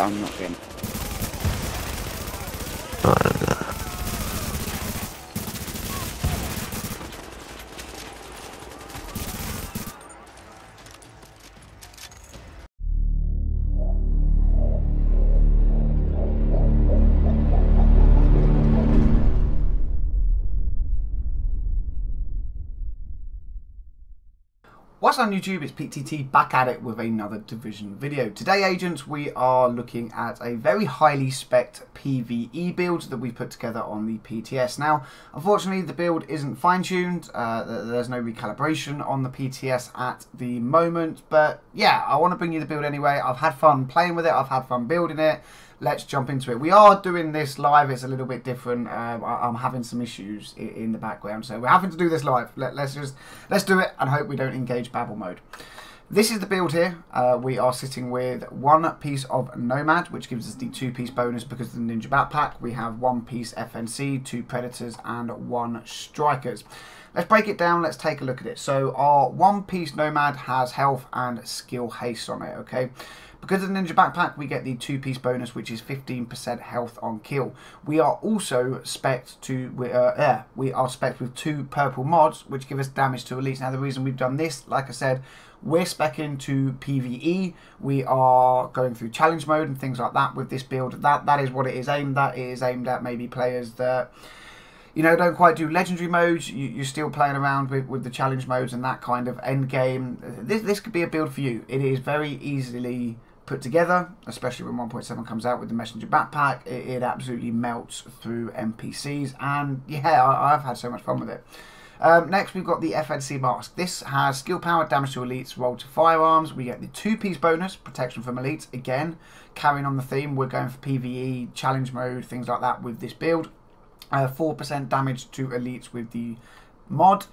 bet I'm not getting. I don't know. What's on YouTube? It's PTT back at it with another Division video. Today, agents, we are looking at a very highly spec'd PvE build that we put together on the PTS. Now, unfortunately, the build isn't fine-tuned. There's no recalibration on the PTS at the moment. But yeah, I want to bring you the build anyway. I've had fun playing with it. I've had fun building it. Let's jump into it. We are doing this live. It's a little bit different. I'm having some issues in the background, so we're having to do this live. Let's do it and hope we don't engage babble mode. This is the build here. We are sitting with one piece of Nomad, which gives us the 2-piece bonus because of the Ninja backpack. We have 1 piece FNC, 2 Predators, and 1 Strikers. Let's break it down. Let's take a look at it. So our 1-piece Nomad has health and skill haste on it. Okay. Because of the Ninja backpack, we get the 2-piece bonus, which is 15% health on kill. We are also spec'd to we are spec'd with 2 purple mods, which give us damage to elites. Now, the reason we've done this, like I said, we're spec'ing to PvE. We are going through challenge mode and things like that with this build. That is what it is aimed at. It is aimed at maybe players that, you know, don't quite do legendary modes. You're still playing around with the challenge modes and that kind of end game. This could be a build for you. It is very easily put together, especially when 1.7 comes out with the messenger backpack. It absolutely melts through NPCs, and yeah, I've had so much fun with it. Next, we've got the FNC mask. This has skill power, damage to elites, roll to firearms. We get the 2-piece bonus, protection from elites. Again, carrying on the theme, we're going for PvE, challenge mode, things like that with this build. 4% damage to elites with the mod.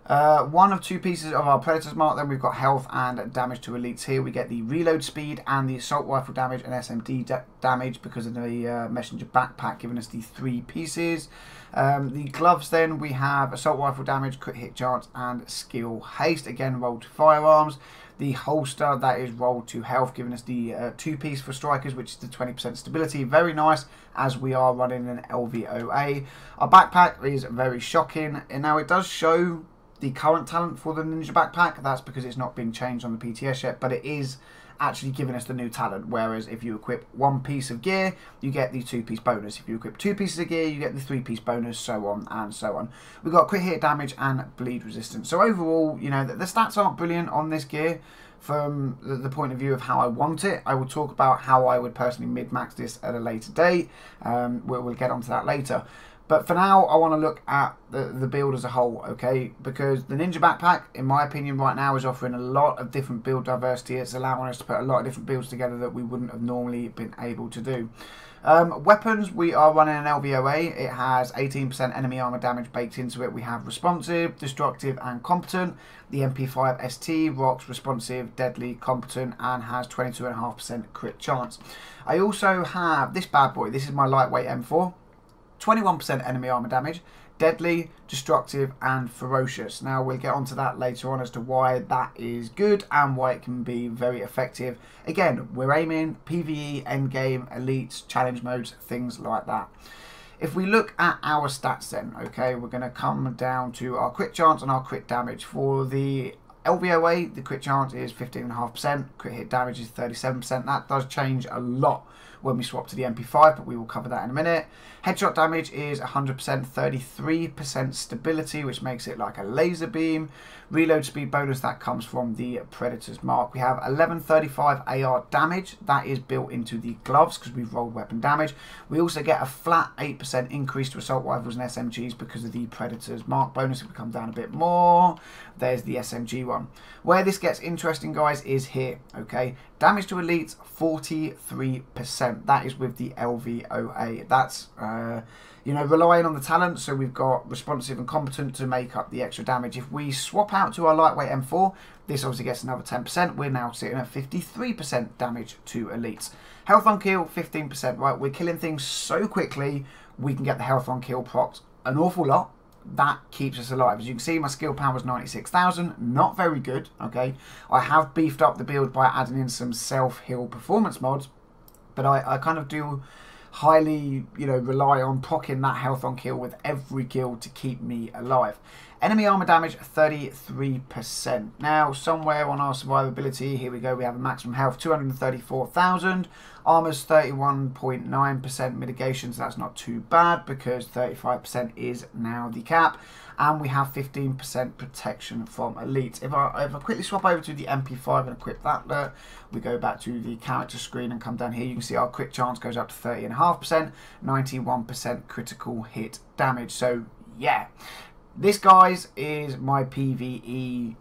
1 of 2 pieces of our Predators mark. Then we've got health and damage to elites here. We get the reload speed and the assault rifle damage and SMG damage because of the messenger backpack giving us the 3 pieces. The gloves, then we have assault rifle damage, crit hit chance, and skill haste. Again, roll to firearms. The holster, that is rolled to health, giving us the 2-piece for Strikers, which is the 20% stability. Very nice, as we are running an LVOA. Our backpack is very shocking, and now it does show the current talent for the Ninja backpack. That's because it's not been changed on the PTS yet, but it is actually giving us the new talent. Whereas if you equip 1 piece of gear, you get the 2-piece bonus. If you equip 2 pieces of gear, you get the 3-piece bonus, so on and so on. We've got crit hit damage and bleed resistance. So overall, you know, the stats aren't brilliant on this gear from the point of view of how I want it. I will talk about how I would personally mid-max this at a later date. We'll get onto that later. But for now, I want to look at the build as a whole, okay? Because the Ninja backpack, in my opinion, right now is offering a lot of different build diversity. It's allowing us to put a lot of different builds together that we wouldn't have normally been able to do. Weapons, we are running an LVOA. It has 18% enemy armor damage baked into it. We have responsive, destructive, and competent. The MP5 ST rocks responsive, deadly, competent, and has 22.5% crit chance. I also have this bad boy. This is my lightweight M4. 21% enemy armor damage, deadly, destructive, and ferocious. Now, we'll get onto that later on as to why that is good and why it can be very effective. Again, we're aiming PvE, endgame, elites, challenge modes, things like that. If we look at our stats then, okay, we're going to come down to our crit chance and our crit damage. For the LVOA, the crit chance is 15.5%, crit hit damage is 37%. That does change a lot when we swap to the MP5, but we will cover that in a minute. Headshot damage is 100%, 33% stability, which makes it like a laser beam. Reload speed bonus, that comes from the Predator's mark. We have 1135 AR damage. That is built into the gloves because we've rolled weapon damage. We also get a flat 8% increase to assault rifles and SMGs because of the Predator's mark bonus. If we come down a bit more, there's the SMG one. Where this gets interesting, guys, is here, okay? Damage to elites, 43%. That is with the LVOA. That's, you know, relying on the talent. So we've got responsive and competent to make up the extra damage. If we swap out to our lightweight M4, this obviously gets another 10%. We're now sitting at 53% damage to elites. Health on kill, 15%. Right, we're killing things so quickly, we can get the health on kill procs an awful lot. That keeps us alive. As you can see, my skill power was 96,000. Not very good, okay? I have beefed up the build by adding in some self-heal performance mods. but I kind of do highly, rely on proccing that health on kill with every kill to keep me alive. Enemy armor damage 33%. Now, somewhere on our survivability, here we go, we have a maximum health 234,000. Armor's 31.9% mitigation, so that's not too bad because 35% is now the cap. And we have 15% protection from elites. If I quickly swap over to the MP5 and equip that alert, we go back to the character screen and come down here, you can see our crit chance goes up to 30.5%, 91% critical hit damage. So yeah, this, guys, is my PvE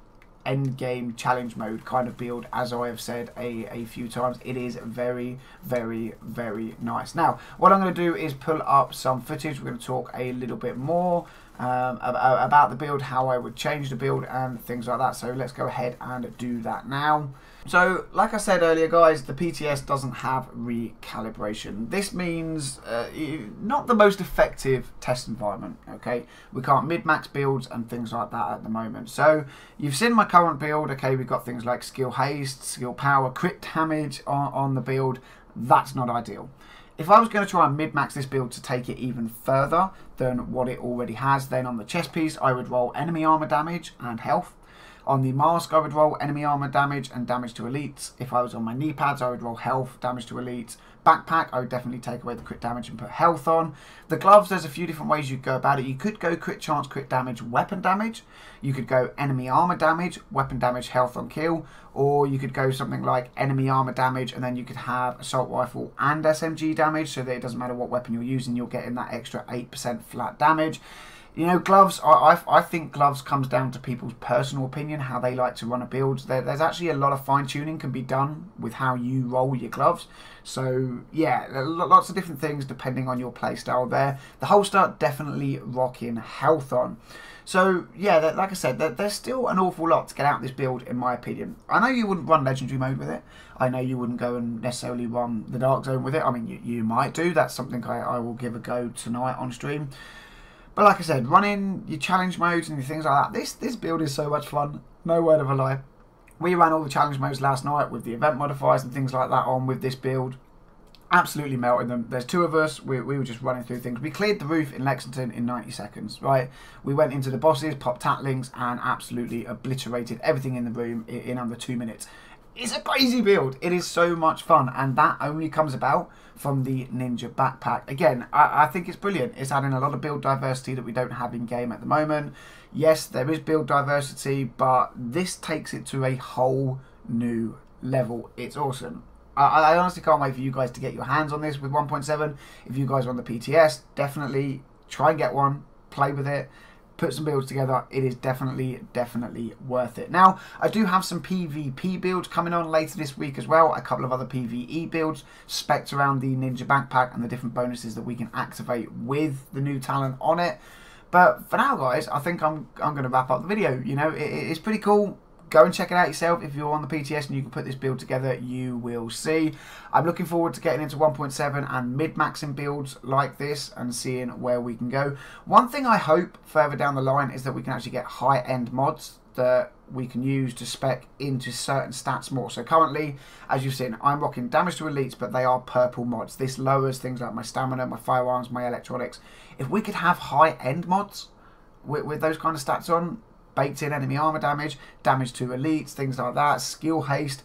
endgame challenge mode kind of build. As I have said a few times, it is very, very, very nice. Now, what I'm going to do is pull up some footage. We're going to talk a little bit more about the build, how I would change the build and things like that. So let's go ahead and do that now. So, like I said earlier, guys, the PTS doesn't have recalibration. This means not the most effective test environment, okay? We can't mid-max builds and things like that at the moment. So, you've seen my current build, okay? We've got things like skill haste, skill power, crit damage on the build. That's not ideal. If I was going to try and mid-max this build to take it even further than what it already has, then on the chest piece, I would roll enemy armor damage and health. On the mask, I would roll enemy armor damage and damage to elites. If I was on my knee pads, I would roll health, damage to elites. Backpack, I would definitely take away the crit damage and put health on. The gloves, there's a few different ways you could go about it. You could go crit chance, crit damage, weapon damage. You could go enemy armor damage, weapon damage, health on kill. Or you could go something like enemy armor damage, and then you could have assault rifle and SMG damage, so that it doesn't matter what weapon you're using, you're getting that extra 8% flat damage. Gloves, I think gloves comes down to people's personal opinion, how they like to run a build. There's actually a lot of fine-tuning can be done with how you roll your gloves. So, yeah, lots of different things depending on your playstyle there. The holster, definitely rocking health on. So, yeah, like I said, there's still an awful lot to get out of this build, in my opinion. I know you wouldn't run Legendary mode with it. I know you wouldn't go and necessarily run the Dark Zone with it. I mean, you might do. That's something I will give a go tonight on stream. But like I said, running your challenge modes and things like that, this build is so much fun. No word of a lie. We ran all the challenge modes last night with the event modifiers and things like that on with this build. Absolutely melted them. There's two of us. We were just running through things. We cleared the roof in Lexington in 90 seconds, right? We went into the bosses, popped tatlings, and absolutely obliterated everything in the room in under 2 minutes. It's a crazy build. It is so much fun, and that only comes about from the Ninja backpack. Again, I think it's brilliant. It's adding a lot of build diversity that we don't have in game at the moment. Yes, there is build diversity, but this takes it to a whole new level. It's awesome. I honestly can't wait for you guys to get your hands on this with 1.7. If you guys are on the PTS, definitely try and get one, play with it, put some builds together. It is definitely worth it. Now, I do have some PvP builds coming on later this week as well. A couple of other PvE builds specced around the Ninja backpack and the different bonuses that we can activate with the new talent on it. But for now, guys, I think I'm going to wrap up the video. It's pretty cool. Go and check it out yourself. If you're on the PTS and you can put this build together, you will see. I'm looking forward to getting into 1.7 and mid-maxing builds like this and seeing where we can go. One thing I hope further down the line is that we can actually get high-end mods that we can use to spec into certain stats more. So currently, as you've seen, I'm rocking damage to elites, but they are purple mods. This lowers things like my stamina, my firearms, my electronics. If we could have high-end mods with those kind of stats on, baked in enemy armor damage, damage to elites, things like that, skill haste,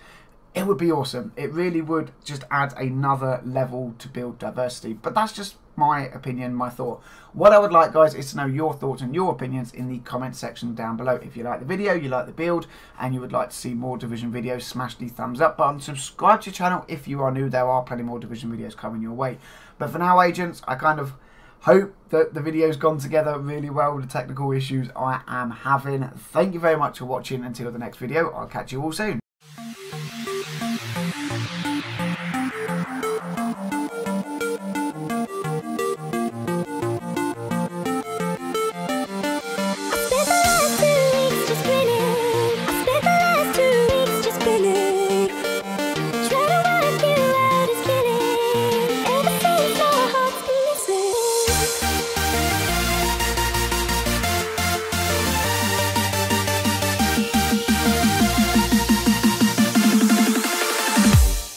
it would be awesome. It really would just add another level to build diversity. But that's just my opinion, my thought. What I would like, guys, is to know your thoughts and your opinions in the comment section down below. If you like the video, you like the build, and you would like to see more Division videos, smash the thumbs up button. Subscribe to the channel if you are new. There are plenty more Division videos coming your way. But for now, agents, I kind of hope that the video's gone together really well with the technical issues I am having. Thank you very much for watching. Until the next video, I'll catch you all soon.